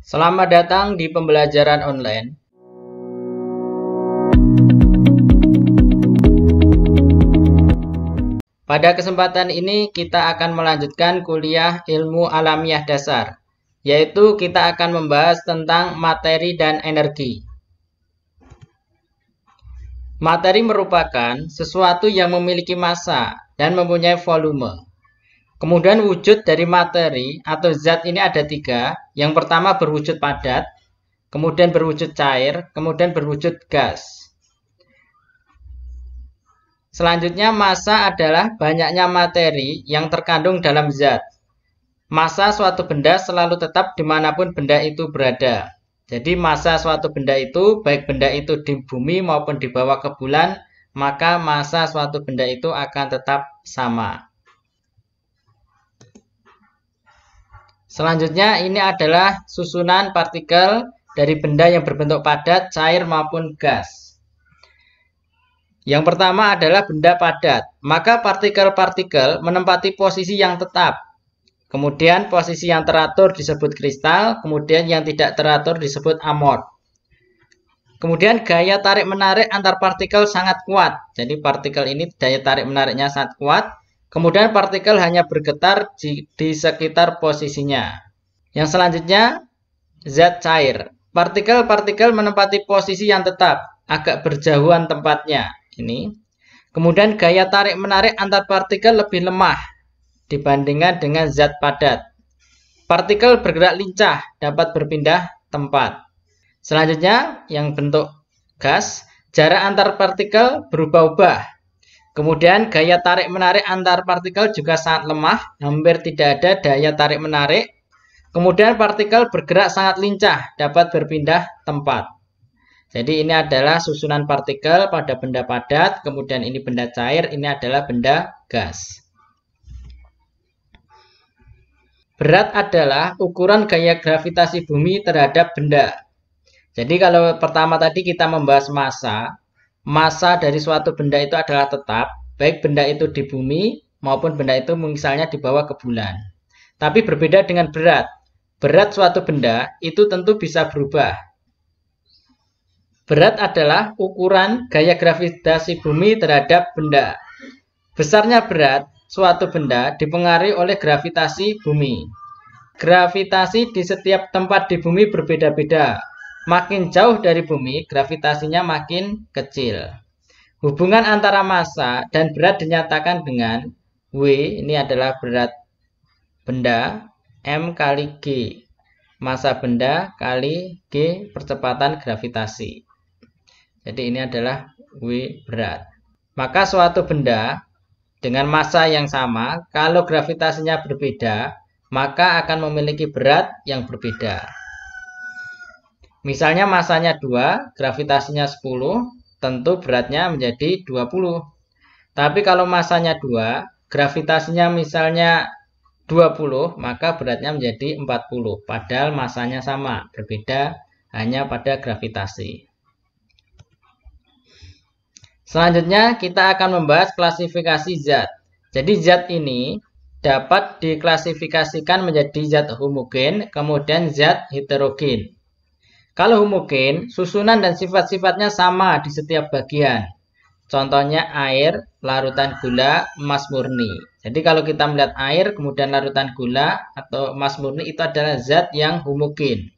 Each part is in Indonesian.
Selamat datang di pembelajaran online. Pada kesempatan ini kita akan melanjutkan kuliah ilmu alamiah dasar, yaitu kita akan membahas tentang materi dan energi. Materi merupakan sesuatu yang memiliki massa dan mempunyai volume. Kemudian wujud dari materi atau zat ini ada tiga. Yang pertama berwujud padat, kemudian berwujud cair, kemudian berwujud gas. Selanjutnya massa adalah banyaknya materi yang terkandung dalam zat. Massa suatu benda selalu tetap dimanapun benda itu berada. Jadi massa suatu benda itu, baik benda itu di bumi maupun dibawa ke bulan, maka massa suatu benda itu akan tetap sama. Selanjutnya ini adalah susunan partikel dari benda yang berbentuk padat, cair maupun gas. Yang pertama adalah benda padat. Maka partikel-partikel menempati posisi yang tetap. Kemudian posisi yang teratur disebut kristal, kemudian yang tidak teratur disebut amort. Kemudian gaya tarik-menarik antar partikel sangat kuat. Jadi partikel ini daya tarik-menariknya sangat kuat. Kemudian partikel hanya bergetar di sekitar posisinya. Yang selanjutnya, zat cair. Partikel-partikel menempati posisi yang tetap, agak berjauhan tempatnya. Ini. Kemudian gaya tarik-menarik antar partikel lebih lemah dibandingkan dengan zat padat. Partikel bergerak lincah, dapat berpindah tempat. Selanjutnya, yang bentuk gas, jarak antar partikel berubah-ubah. Kemudian gaya tarik-menarik antar partikel juga sangat lemah, hampir tidak ada daya tarik-menarik. Kemudian partikel bergerak sangat lincah, dapat berpindah tempat. Jadi ini adalah susunan partikel pada benda padat, kemudian ini benda cair, ini adalah benda gas. Berat adalah ukuran gaya gravitasi bumi terhadap benda. Jadi kalau pertama tadi kita membahas massa dari suatu benda itu adalah tetap, baik benda itu di bumi maupun benda itu misalnya dibawa ke bulan. Tapi berbeda dengan berat. Berat suatu benda itu tentu bisa berubah. Berat adalah ukuran gaya gravitasi bumi terhadap benda. Besarnya berat suatu benda dipengaruhi oleh gravitasi bumi. Gravitasi di setiap tempat di bumi berbeda-beda. Makin jauh dari bumi, gravitasinya makin kecil. Hubungan antara massa dan berat dinyatakan dengan W, ini adalah berat benda, M kali G. Massa benda kali G percepatan gravitasi. Jadi ini adalah W berat. Maka suatu benda dengan massa yang sama, kalau gravitasinya berbeda, maka akan memiliki berat yang berbeda. Misalnya massanya 2, gravitasinya 10, tentu beratnya menjadi 20. Tapi kalau massanya 2, gravitasinya misalnya 20, maka beratnya menjadi 40. Padahal massanya sama, berbeda hanya pada gravitasi. Selanjutnya kita akan membahas klasifikasi zat. Jadi zat ini dapat diklasifikasikan menjadi zat homogen, kemudian zat heterogen. Kalau homogen, susunan dan sifat-sifatnya sama di setiap bagian. Contohnya air, larutan gula, emas murni. Jadi kalau kita melihat air, kemudian larutan gula atau emas murni itu adalah zat yang homogen.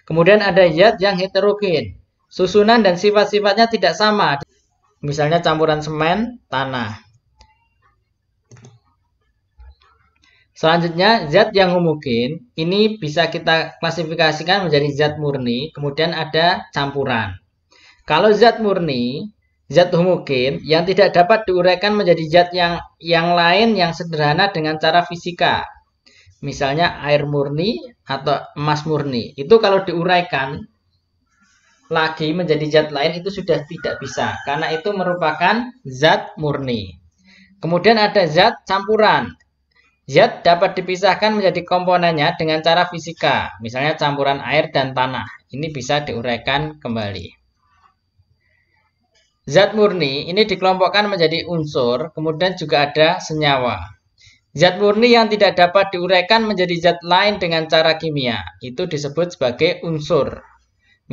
Kemudian ada zat yang heterogen. Susunan dan sifat-sifatnya tidak sama. Misalnya campuran semen, tanah. Selanjutnya, zat yang homogen, ini bisa kita klasifikasikan menjadi zat murni, kemudian ada campuran. Kalau zat murni, zat homogen yang tidak dapat diuraikan menjadi zat yang lain yang sederhana dengan cara fisika. Misalnya air murni atau emas murni. Itu kalau diuraikan lagi menjadi zat lain itu sudah tidak bisa, karena itu merupakan zat murni. Kemudian ada zat campuran. Zat dapat dipisahkan menjadi komponennya dengan cara fisika, misalnya campuran air dan tanah. Ini bisa diuraikan kembali. Zat murni ini dikelompokkan menjadi unsur, kemudian juga ada senyawa. Zat murni yang tidak dapat diuraikan menjadi zat lain dengan cara kimia, itu disebut sebagai unsur.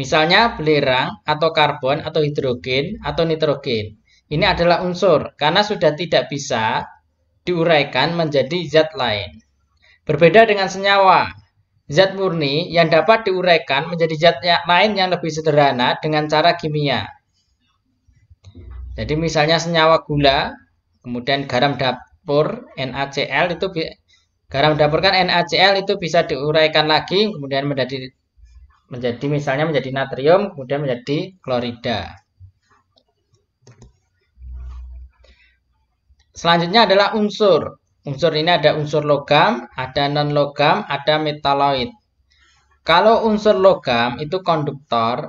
Misalnya belerang, atau karbon, atau hidrogen, atau nitrogen. Ini adalah unsur, karena sudah tidak bisa diuraikan menjadi zat lain. Berbeda dengan senyawa, zat murni yang dapat diuraikan menjadi zat lain yang lebih sederhana dengan cara kimia. Jadi misalnya senyawa gula, kemudian garam dapur NaCl itu garam dapur kan NaCl itu bisa diuraikan lagi kemudian menjadi misalnya menjadi natrium kemudian menjadi klorida. Selanjutnya adalah unsur. Unsur ini ada unsur logam, ada non logam, ada metaloid. Kalau unsur logam itu konduktor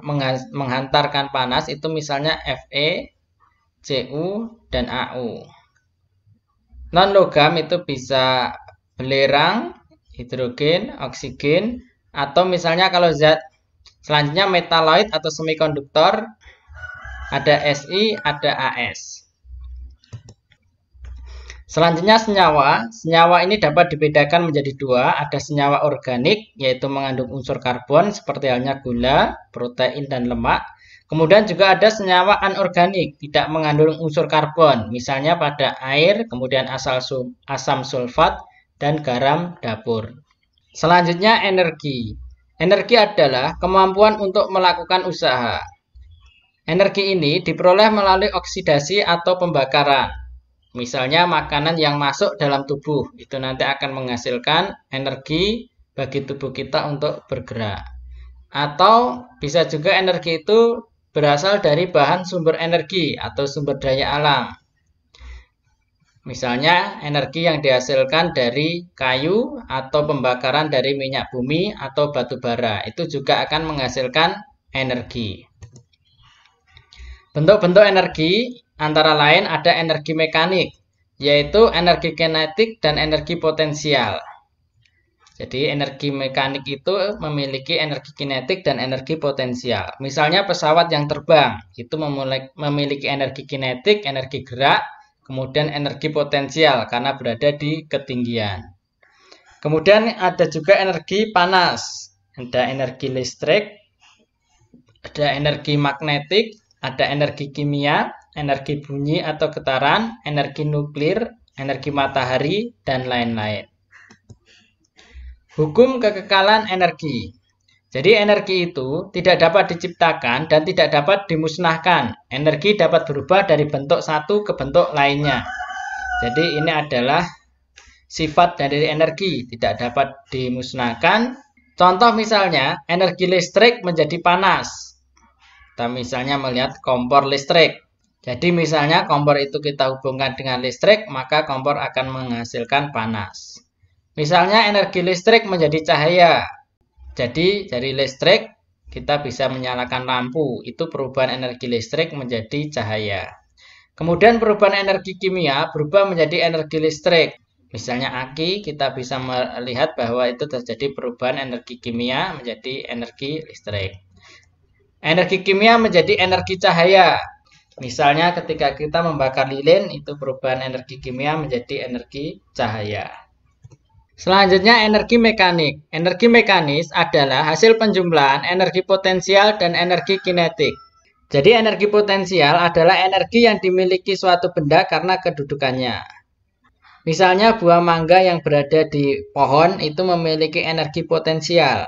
menghantarkan panas itu misalnya Fe, Cu, dan Au. Non-logam itu bisa belerang, hidrogen, oksigen, atau misalnya kalau zat selanjutnya metaloid atau semikonduktor, ada Si, ada As. Selanjutnya senyawa. Senyawa ini dapat dibedakan menjadi dua, ada senyawa organik, yaitu mengandung unsur karbon, seperti halnya gula, protein, dan lemak. Kemudian juga ada senyawa anorganik, tidak mengandung unsur karbon, misalnya pada air, kemudian asam sulfat, dan garam dapur. Selanjutnya energi. Energi adalah kemampuan untuk melakukan usaha. Energi ini diperoleh melalui oksidasi atau pembakaran. Misalnya makanan yang masuk dalam tubuh, itu nanti akan menghasilkan energi bagi tubuh kita untuk bergerak. Atau bisa juga energi itu berasal dari bahan sumber energi atau sumber daya alam. Misalnya energi yang dihasilkan dari kayu atau pembakaran dari minyak bumi atau batu bara. Itu juga akan menghasilkan energi. Bentuk-bentuk energi antara lain ada energi mekanik, yaitu energi kinetik dan energi potensial. Jadi energi mekanik itu memiliki energi kinetik dan energi potensial. Misalnya pesawat yang terbang itu memiliki energi kinetik, energi gerak, kemudian energi potensial karena berada di ketinggian. Kemudian ada juga energi panas, ada energi listrik, ada energi magnetik, ada energi kimia, energi bunyi atau getaran, energi nuklir, energi matahari, dan lain-lain. Hukum kekekalan energi. Jadi energi itu tidak dapat diciptakan dan tidak dapat dimusnahkan. Energi dapat berubah dari bentuk satu ke bentuk lainnya. Jadi ini adalah sifat dari energi, tidak dapat dimusnahkan. Contoh misalnya, energi listrik menjadi panas. Kita misalnya melihat kompor listrik. Jadi misalnya kompor itu kita hubungkan dengan listrik, maka kompor akan menghasilkan panas. Misalnya energi listrik menjadi cahaya. Jadi dari listrik kita bisa menyalakan lampu. Itu perubahan energi listrik menjadi cahaya. Kemudian perubahan energi kimia berubah menjadi energi listrik. Misalnya aki, kita bisa melihat bahwa itu terjadi perubahan energi kimia menjadi energi listrik. Energi kimia menjadi energi cahaya. Misalnya ketika kita membakar lilin, itu perubahan energi kimia menjadi energi cahaya. Selanjutnya energi mekanik. Energi mekanis adalah hasil penjumlahan energi potensial dan energi kinetik. Jadi energi potensial adalah energi yang dimiliki suatu benda karena kedudukannya. Misalnya buah mangga yang berada di pohon itu memiliki energi potensial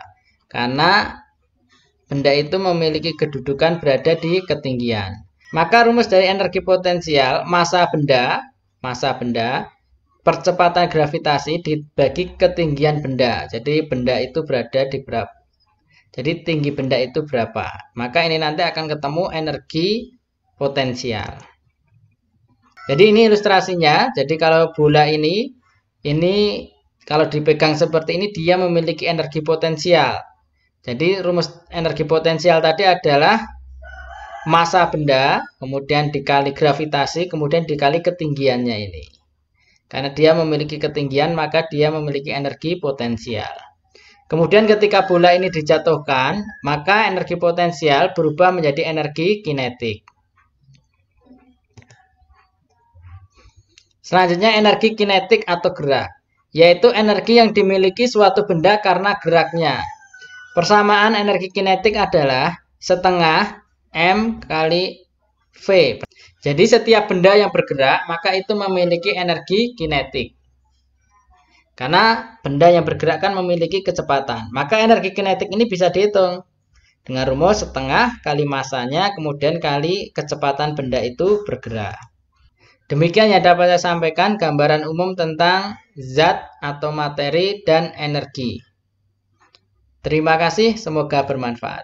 karena benda itu memiliki kedudukan berada di ketinggian. Maka rumus dari energi potensial, massa benda, percepatan gravitasi dibagi ketinggian benda. Jadi benda itu berada di berapa? Jadi tinggi benda itu berapa? Maka ini nanti akan ketemu energi potensial. Jadi ini ilustrasinya. Jadi kalau bola ini kalau dipegang seperti ini dia memiliki energi potensial. Jadi rumus energi potensial tadi adalah massa benda, kemudian dikali gravitasi, kemudian dikali ketinggiannya ini. Karena dia memiliki ketinggian, maka dia memiliki energi potensial. Kemudian ketika bola ini dijatuhkan, maka energi potensial berubah menjadi energi kinetik. Selanjutnya energi kinetik atau gerak. yaitu energi yang dimiliki suatu benda karena geraknya. Persamaan energi kinetik adalah setengah M kali V. Jadi setiap benda yang bergerak, maka itu memiliki energi kinetik. Karena benda yang bergerak kan memiliki kecepatan. Maka energi kinetik ini bisa dihitung dengan rumus setengah kali masanya, kemudian kali kecepatan benda itu bergerak. Demikian yang dapat saya sampaikan gambaran umum tentang zat atau materi dan energi. Terima kasih, semoga bermanfaat.